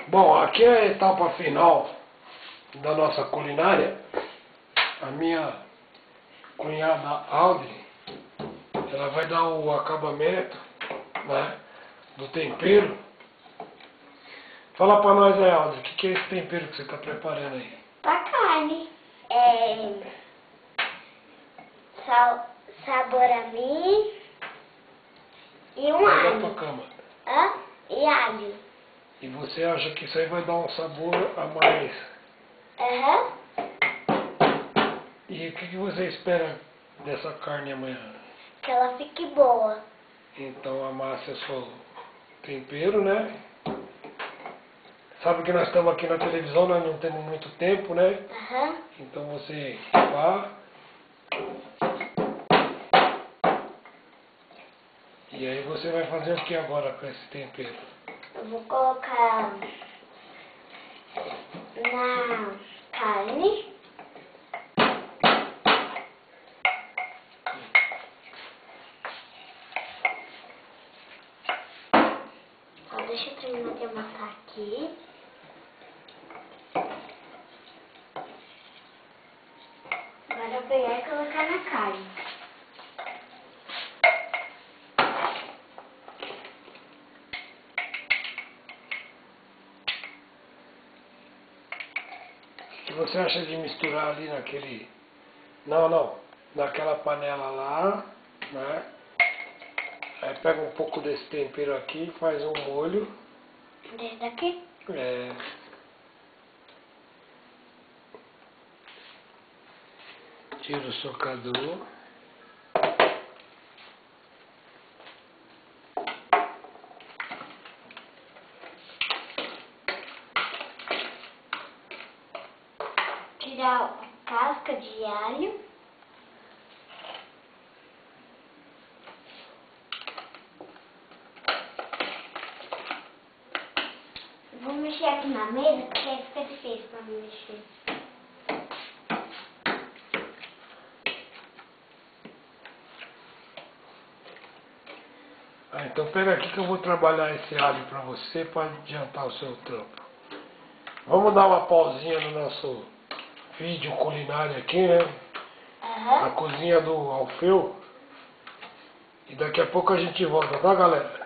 Bom, aqui é a etapa final da nossa culinária. A minha cunhada Audrey, ela vai dar o acabamento, né, do tempero. Fala pra nós aí, Audrey, o que é esse tempero que você está preparando aí? Pra carne. Sabor a mim e um Olha alho. pra cama. E alho. E você acha que isso aí vai dar um sabor a mais? Aham. E o que você espera dessa carne amanhã? Que ela fique boa. Então a massa é só tempero, né? Sabe que nós estamos aqui na televisão, nós não temos muito tempo, né? Aham. Então você vá. E aí você vai fazer o que agora com esse tempero? Eu vou colocar na carne. Só deixa eu terminar de amassar aqui. Agora eu vou pegar e colocar na carne. O que você acha de misturar ali naquele... Não, naquela panela lá, né? Aí pega um pouco desse tempero aqui e faz um molho. Desse daqui? É... Tira o socador. Tirar a casca de alho. Vou mexer aqui na mesa, porque aí fica difícil pra mim mexer. Ah, então pega aqui que eu vou trabalhar esse alho para você para adiantar o seu trampo. Vamos dar uma pausinha no nosso vídeo culinário aqui, né? Aham. Na cozinha do Alfeu. E daqui a pouco a gente volta, tá, galera?